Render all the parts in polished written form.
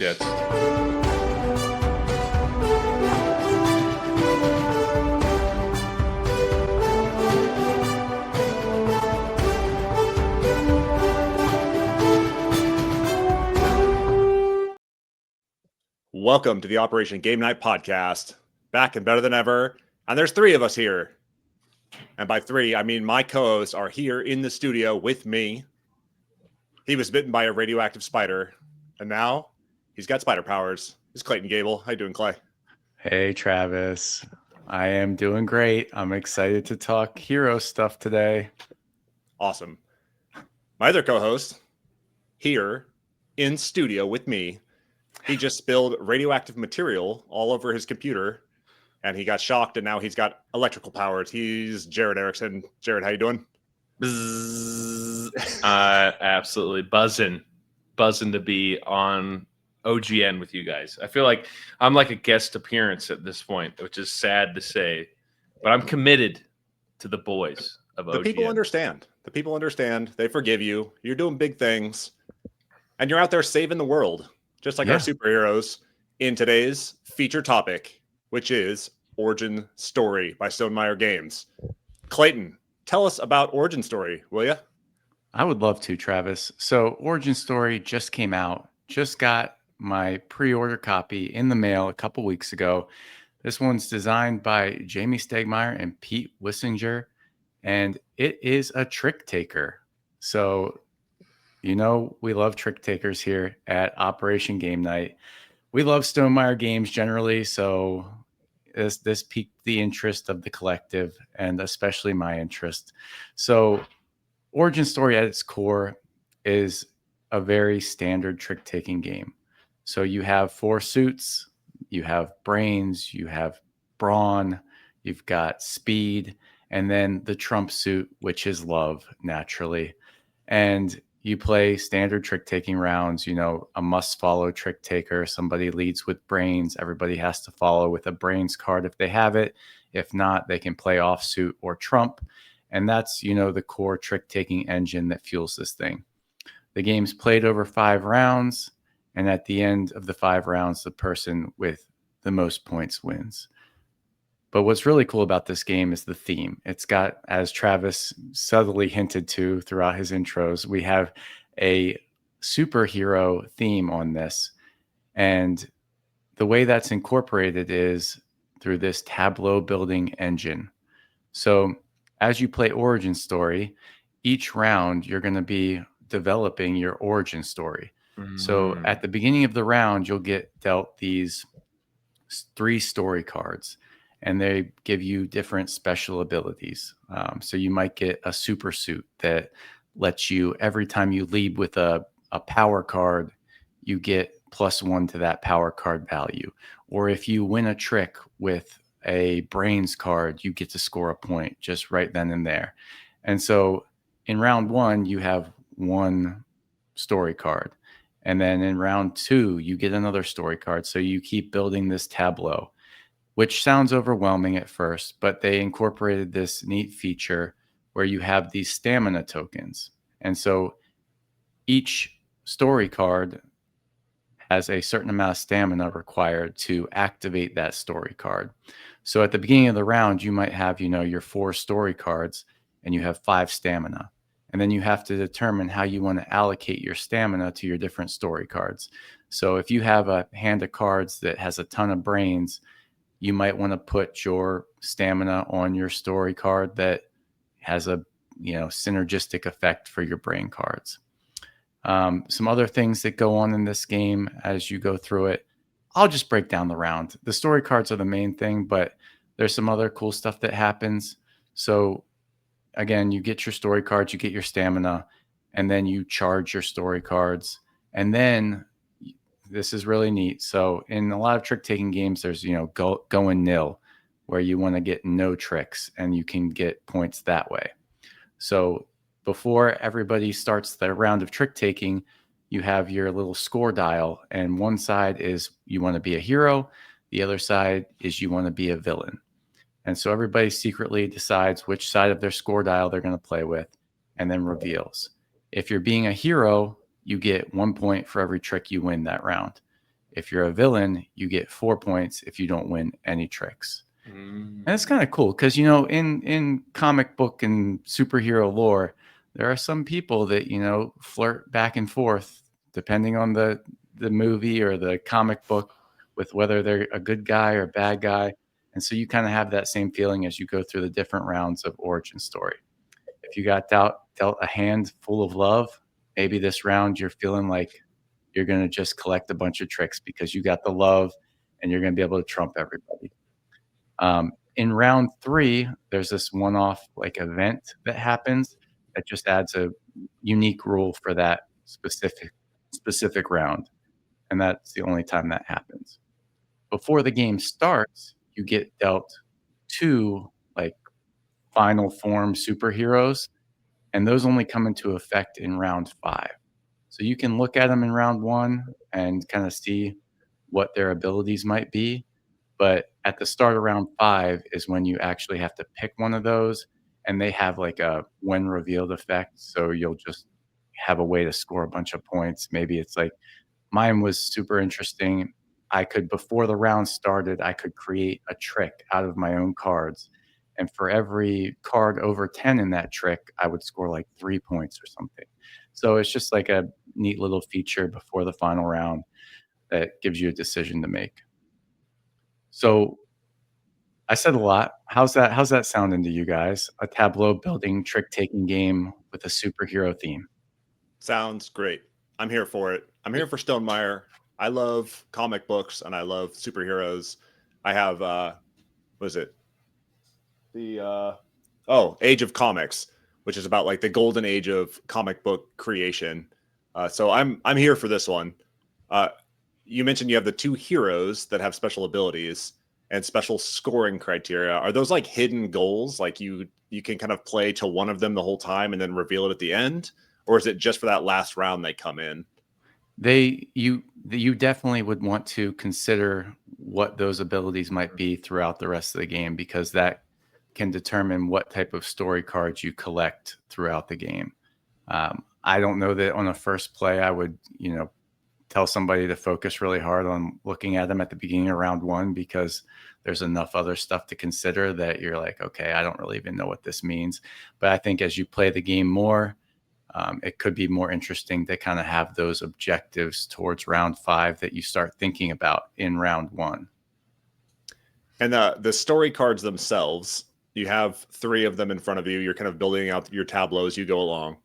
Yeah. Welcome to the Operation Game Night podcast. Back and better than ever. And there's three of us here. And by three, I mean my co-hosts are here in the studio with me. He was bitten by a radioactive spider, and now he's got spider powers. It's Clayton Gable. How you doing, Clay? Hey, Travis. I am doing great. I'm excited to talk hero stuff today. Awesome. My other co-host here in studio with me. He just spilled radioactive material all over his computer, and he got shocked, and now he's got electrical powers. He's Jared Erickson. Jared, how you doing? Absolutely buzzing to be on OGN with you guys. I feel like I'm like a guest appearance at this point, which is sad to say, but I'm committed to the boys of OGN. The people understand. The people understand. They forgive you. You're doing big things, and you're out there saving the world, just like our superheroes in today's feature topic, which is Origin Story by Stonemaier Games. Clayton, tell us about Origin Story, will you? I would love to, Travis. So Origin Story just came out. Just got my pre-order copy in the mail a couple weeks ago. This one's designed by Jamie Stonemaier and Pete Wissinger, and it is a trick taker. So, you know, we love trick takers here at Operation Game Night. We love Stonemaier games generally, so this piqued the interest of the collective and especially my interest. So Origin Story at its core is a very standard trick-taking game. So you have 4 suits, you have brains, you have brawn, you've got speed, and then the trump suit, which is love, naturally. And you play standard trick-taking rounds, you know, a must-follow trick-taker. Somebody leads with brains. Everybody has to follow with a brains card if they have it. If not, they can play offsuit or trump. And that's, you know, the core trick-taking engine that fuels this thing. The game's played over 5 rounds, and at the end of the 5 rounds, the person with the most points wins. But what's really cool about this game is the theme. It's got, as Travis subtly hinted to throughout his intros, we have a superhero theme on this. And the way that's incorporated is through this tableau building engine. So as you play Origin Story, each round you're going to be developing your origin story. So at the beginning of the round, you'll get dealt these 3 story cards, and they give you different special abilities. So you might get a super suit that lets you, every time you lead with a power card, you get +1 to that power card value. Or if you win a trick with a brains card, you get to score a point just right then and there. And so in round 1, you have 1 story card. And then in round 2, you get another story card. So you keep building this tableau, which sounds overwhelming at first, but they incorporated this neat feature where you have these stamina tokens. And so each story card has a certain amount of stamina required to activate that story card. So at the beginning of the round, you might have, you know, your 4 story cards and you have 5 stamina. And then you have to determine how you want to allocate your stamina to your different story cards. So if you have a hand of cards that has a ton of brains, you might want to put your stamina on your story card that has a, you know, synergistic effect for your brain cards. Some other things that go on in this game as you go through it, I'll just break down the round. The story cards are the main thing, but there's some other cool stuff that happens. So again, you get your story cards, you get your stamina, and then you charge your story cards. And then this is really neat. So in a lot of trick-taking games, there's, you know, going nil, where you want to get no tricks, and you can get points that way. So before everybody starts their round of trick-taking, you have your little score dial, and one side is you want to be a hero, the other side is you want to be a villain. And so everybody secretly decides which side of their score dial they're going to play with, and then reveals. If you're being a hero, you get 1 point for every trick you win that round. If you're a villain, you get 4 points if you don't win any tricks. And it's kind of cool because, in comic book and superhero lore, there are some people that, flirt back and forth depending on the movie or the comic book with whether they're a good guy or bad guy. And so you kind of have that same feeling as you go through the different rounds of origin story. If you got dealt a hand full of love, maybe this round you're feeling like you're going to just collect a bunch of tricks because you got the love and you're going to be able to trump everybody. In round 3, there's this one-off event that happens that just adds a unique rule for that specific round, and that's the only time that happens. Before the game starts, you get dealt 2 final form superheroes, and those only come into effect in round 5. So you can look at them in round 1 and kind of see what their abilities might be. But at the start of round 5 is when you actually have to pick one of those, and they have a when revealed effect. So you'll just have a way to score a bunch of points. Maybe it's mine was super interesting. Before the round started, I could create a trick out of my own cards. And for every card over 10 in that trick, I would score 3 points or something. So it's just a neat little feature before the final round that gives you a decision to make. So I said a lot. How's that sounding to you guys? A tableau building, trick taking game with a superhero theme. Sounds great. I'm here for it. I'm here for Stonemaier. I love comic books and I love superheroes. I have Age of Comics, which is about the golden age of comic book creation. So I'm here for this one. You mentioned you have the 2 heroes that have special abilities and special scoring criteria. Are those hidden goals? You can kind of play to one of them the whole time and then reveal it at the end? Or is it just for that last round they come in? You definitely would want to consider what those abilities might be throughout the rest of the game, because that can determine what type of story cards you collect throughout the game. I don't know that on a first play I would, tell somebody to focus really hard on looking at them at the beginning of round 1, because there's enough other stuff to consider that you're okay, I don't really even know what this means. But I think as you play the game more, it could be more interesting to kind of have those objectives towards round 5 that you start thinking about in round 1. And the story cards themselves, you have 3 of them in front of you. You're kind of building out your tableaux as you go along.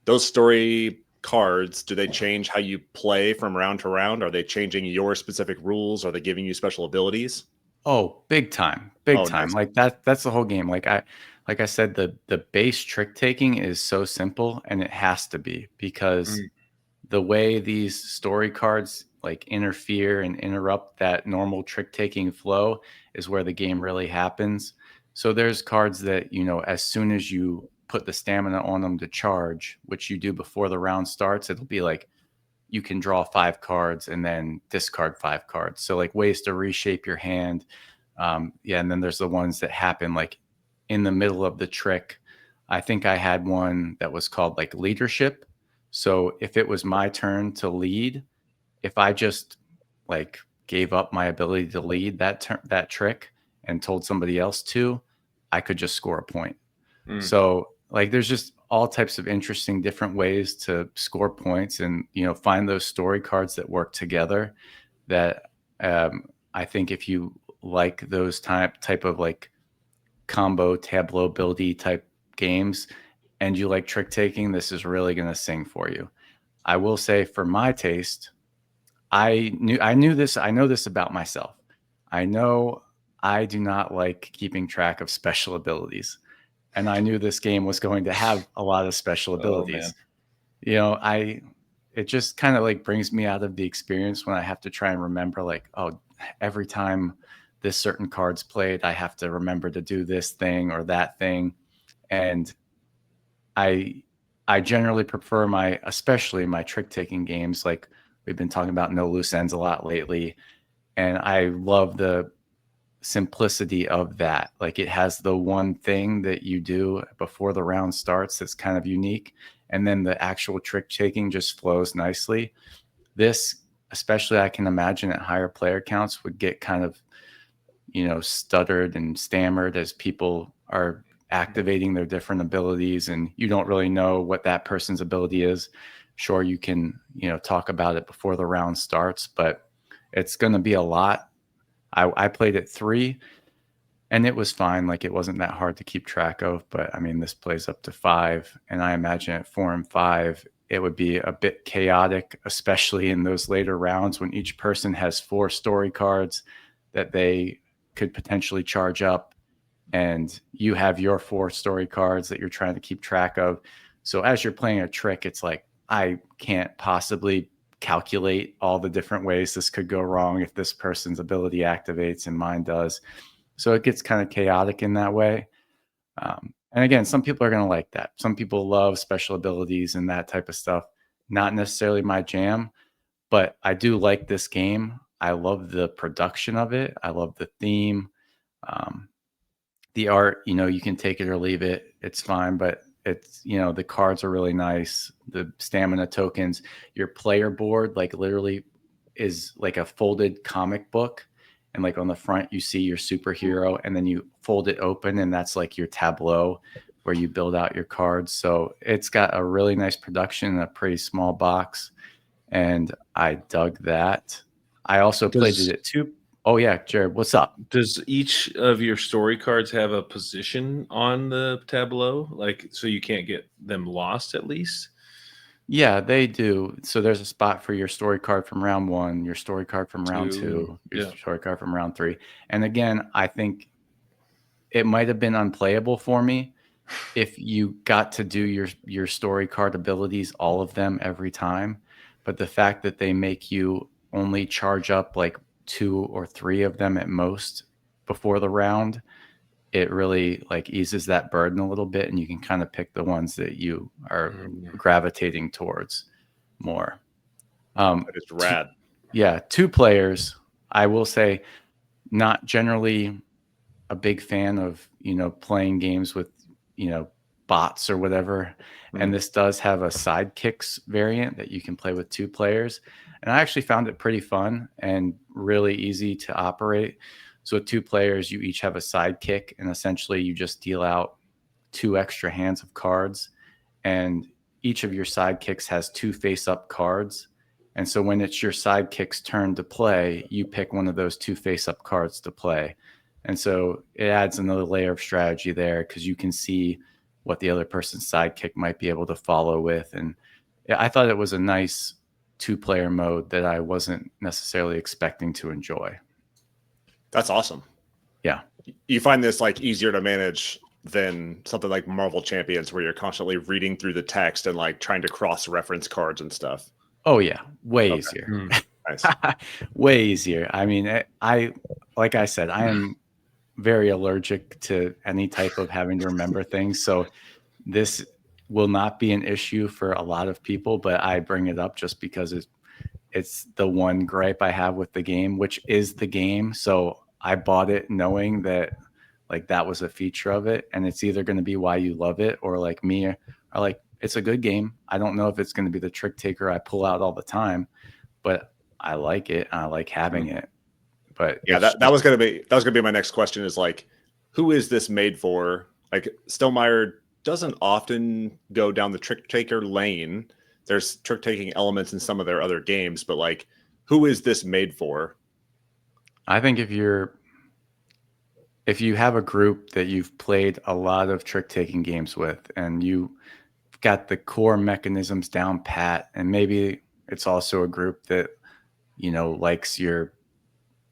Those story cards, do they change how you play from round to round? Are they changing your specific rules? Are they giving you special abilities? Oh, big time. Nice. That's the whole game. Like I said, the base trick taking is so simple, and it has to be, because the way these story cards interfere and interrupt that normal trick taking flow is where the game really happens. So there's cards that, as soon as you put the stamina on them to charge, which you do before the round starts, it'll be you can draw 5 cards and then discard 5 cards. So ways to reshape your hand. And then there's the ones that happen in the middle of the trick. I think I had one that was called leadership. So if it was my turn to lead, if I just gave up my ability to lead that trick and told somebody else to, I could just score a point. So there's just all types of interesting different ways to score points and, find those story cards that work together that I think if you like those type of combo tableau buildy type games and you like trick taking, this is really going to sing for you. I will say, for my taste, I know this about myself. I know I do not like keeping track of special abilities. And I knew this game was going to have a lot of special abilities. It just kind of brings me out of the experience when I have to try and remember every time this certain card's played, I have to remember to do this thing or that thing. And I generally prefer especially my trick taking games. We've been talking about no loose ends a lot lately. And I love the simplicity of that. It has the one thing that you do before the round starts that's kind of unique, and then the actual trick taking just flows nicely. This especially I can imagine at higher player counts, would get kind of, stuttered and stammered as people are activating their different abilities, and you don't really know what that person's ability is. Sure, you can, talk about it before the round starts, but it's going to be a lot. I played at 3 and it was fine. Like, it wasn't that hard to keep track of, but I mean, this plays up to 5, and I imagine at 4 and 5, it would be a bit chaotic, especially in those later rounds when each person has 4 story cards that they could potentially charge up, and you have your 4 story cards that you're trying to keep track of. So as you're playing a trick, it's like, I can't possibly calculate all the different ways this could go wrong if this person's ability activates and mine does. So it gets kind of chaotic in that way. And again, some people are going to like that. Some people love special abilities and that type of stuff. Not necessarily my jam, but I do like this game. I love the production of it. I love the theme. The art, you can take it or leave it. It's fine, but it's, the cards are really nice. The stamina tokens, your player board, like, literally is like a folded comic book. And like on the front, you see your superhero, and then you fold it open, and that's like your tableau where you build out your cards. So it's got a really nice production in a pretty small box, and I dug that. I also played it at 2. Oh yeah, Jared, what's up? Does each of your story cards have a position on the tableau, like, so you can't get them lost at least? Yeah, they do. So there's a spot for your story card from round 1, your story card from round 2, 2, your yeah. story card from round 3. And again, I think it might have been unplayable for me if you got to do your story card abilities, all of them every time. But the fact that they make you only charge up like 2 or 3 of them at most before the round, it really like eases that burden a little bit, and you can kind of pick the ones that you are gravitating towards more. That is rad. 2 players. I will say, not generally a big fan of, playing games with, bots or whatever. And this does have a sidekicks variant that you can play with 2 players. And I actually found it pretty fun and really easy to operate. So with 2 players, you each have a sidekick, and essentially you just deal out 2 extra hands of cards. And each of your sidekicks has 2 face-up cards. And so when it's your sidekick's turn to play, you pick one of those 2 face-up cards to play. And so it adds another layer of strategy there, because you can see what the other person's sidekick might be able to follow with. And I thought it was a nice 2-player mode that I wasn't necessarily expecting to enjoy. That's awesome. Yeah. You find this like easier to manage than something like Marvel Champions, where you're constantly reading through the text and like trying to cross-reference cards and stuff. Oh yeah, way easier. Nice. Way easier. I mean, like I said, I am very allergic to any type of having to remember things. So this will not be an issue for a lot of people, but I bring it up just because it's the one gripe I have with the game, which is the game. So I bought it knowing that like that was a feature of it, and it's either going to be why you love it, or like me, are like, it's a good game. I don't know if it's going to be the trick taker I pull out all the time, but I like it. And I like having it. But yeah, that was gonna be my next question, is like, who is this made for? Like, Stonemaier doesn't often go down the trick taker lane. There's trick taking elements in some of their other games, but like, who is this made for? I think if you have a group that you've played a lot of trick taking games with, and you got the core mechanisms down pat, and maybe it's also a group that likes your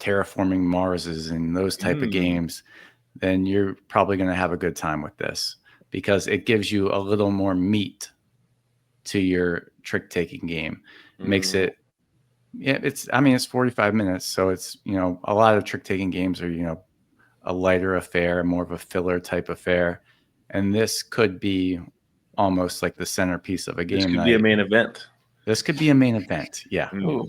terraforming Marses and those type of games, then you're probably going to have a good time with this, because it gives you a little more meat to your trick taking game. It makes it, it's 45 minutes. So it's, a lot of trick taking games are, a lighter affair, more of a filler type affair. And this could be almost like the centerpiece of a game. This could night. be a main event. This could be a main event. Yeah. Ooh.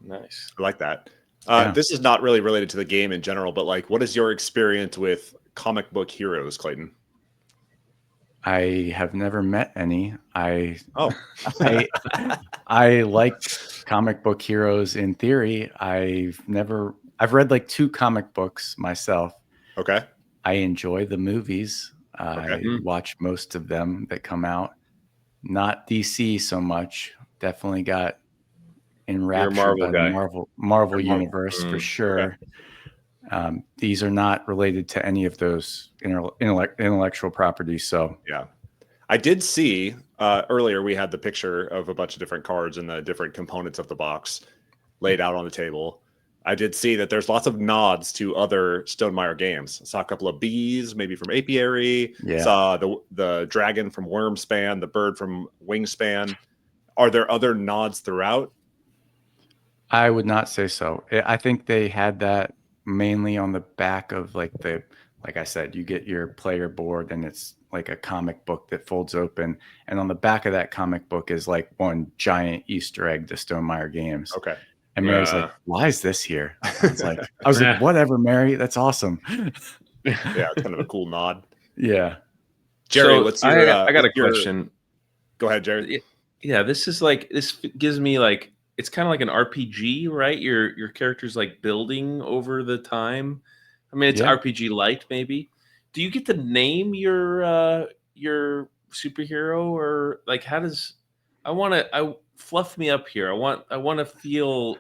Nice. I like that. Yeah. This is not really related to the game in general, but like, what is your experience with comic book heroes, Clayton? I have never met any. Oh, I I like comic book heroes in theory. I've read like 2 comic books myself. okay. I enjoy the movies. Okay. I Mm. watch most of them that come out. Not DC so much. Definitely got You're a enraptured Marvel by the guy. Marvel You're Marvel. universe for Mm. Okay. sure. These are not related to any of those intellectual properties. So Yeah. I did see earlier we had the picture of a bunch of different cards and the different components of the box laid out on the table. I did see that there's lots of nods to other Stonemaier games. I saw a couple of bees, maybe from Apiary. yeah, Saw the dragon from Wormspan, the bird from Wingspan. Are there other nods throughout? I would not say so. I think they had that mainly on the back of like I said, you get your player board and it's like a comic book that folds open. And on the back of that comic book is like one giant Easter egg to Stonemaier games. Okay. And Mary's like, why is this here? I was like, Yeah. whatever, Mary. That's awesome. Yeah, it's kind of a cool nod. Yeah. Jerry, So what's your I got a what's your question. Go ahead, Jerry. Yeah, this gives me like it's kind of like an RPG, right? Your character's like building over the time. I mean, it's Yeah. RPG light, maybe. Do you get to name your superhero, or like how does I fluff me up here. I want to feel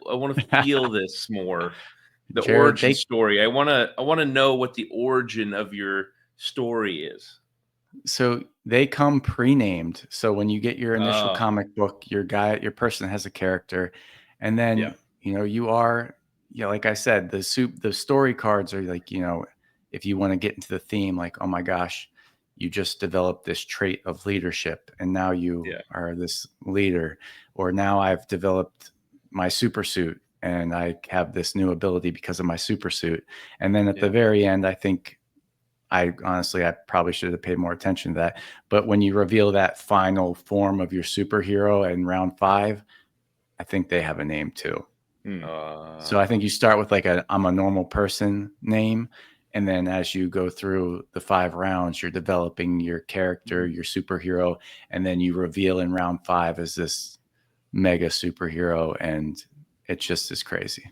this more. The Jared, origin story. I want to know what the origin of your story is. so they come pre-named. So when you get your initial Oh, comic book, your person has a character, and then yeah. you are, like I said, the story cards are like, if you want to get into the theme, like, oh my gosh, you just developed this trait of leadership, and now you Yeah. are this leader, or now I've developed my super suit, and I have this new ability because of my super suit, and then at the Yeah. very end, I think. I probably should have paid more attention to that. But when you reveal that final form of your superhero in round 5, I think they have a name too. So I think you start with like I'm a normal person name. And then as you go through the 5 rounds, you're developing your character, your superhero. And then you reveal in round 5 as this mega superhero. And it's just as crazy.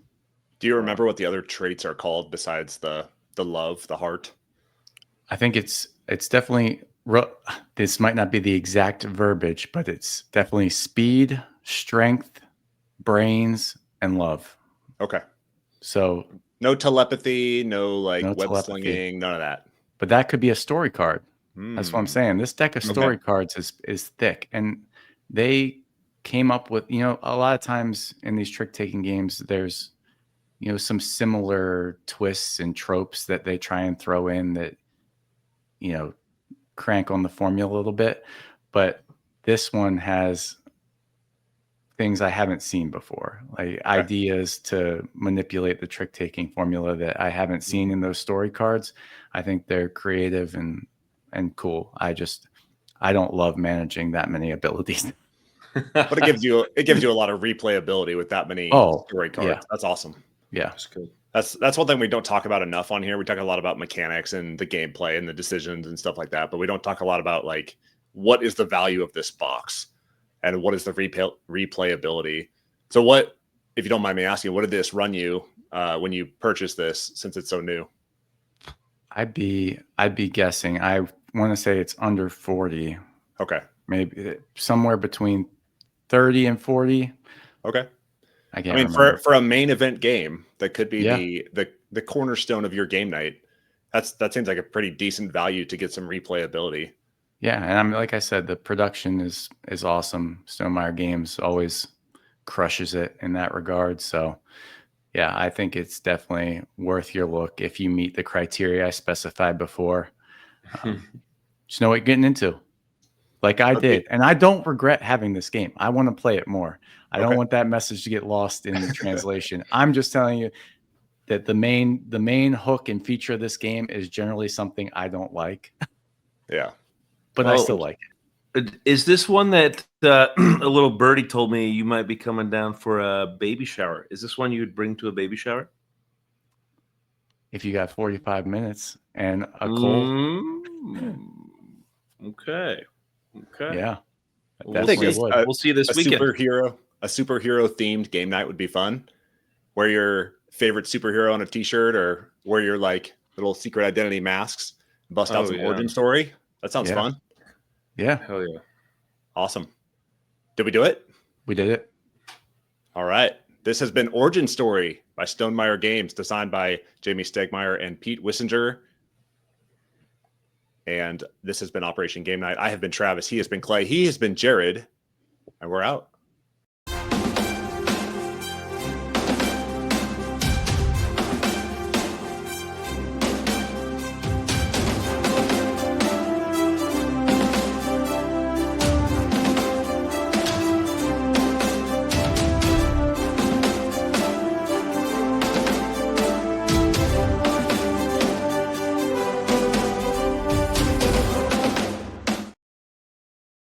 Do you remember what the other traits are called besides the love, the heart? I think it's definitely, this might not be the exact verbiage, but it's definitely speed, strength, brains, and love. Okay. So No telepathy, no like no web telepathy, slinging, none of that. but that could be a story card. That's what I'm Hmm. saying. This deck of story cards is thick, and they came up with, a lot of times in these trick taking games, there's, some similar twists and tropes that they try and throw in that, crank on the formula a little bit, but this one has things I haven't seen before, like ideas to manipulate the trick taking formula that I haven't seen in those story cards. I think they're creative and cool. I don't love managing that many abilities. But it gives you a lot of replayability with that many story cards. Yeah. That's awesome. Yeah. That's good. That's one thing we don't talk about enough on here. We talk a lot about mechanics and the gameplay and the decisions and stuff like that, but we don't talk a lot about like what is the value of this box and what is the replayability. So what, if you don't mind me asking, what did this run you when you purchased this, since it's so new? I'd be guessing. I want to say it's under 40. Okay. Maybe somewhere between 30 and 40. Okay. I can't mean, remember. for a main event game that could be Yeah. the cornerstone of your game night, that seems like a pretty decent value to get some replayability. Yeah, and I'm like I said, the production is awesome. Stonemaier Games always crushes it in that regard. So yeah, I think it's definitely worth your look if you meet the criteria I specified before. Just know what you're getting into, like I Okay. did. And I don't regret having this game. I want to play it more. I don't Okay. want that message to get lost in the translation. I'm just telling you that the main hook and feature of this game is generally something I don't like. Yeah. But I still like it. Is this one that a little birdie told me you might be coming down for a baby shower? Is this one you would bring to a baby shower? If you got 45 minutes and a cold. Okay. Okay. Yeah, We'll I think definitely see. would. We'll see this a weekend. superhero themed game night would be fun. Wear your favorite superhero on a t-shirt or wear your like little secret identity masks, bust out Oh, some yeah. origin story. That sounds Yeah. fun. Yeah, Hell yeah. Awesome. Did we do it? we did it. All right. This has been Origin Story by Stonemaier Games, designed by Jamie Stegmaier and Pete Wissinger. And this has been Operation Game Night. I have been Travis. He has been Clay. He has been Jared. And we're out.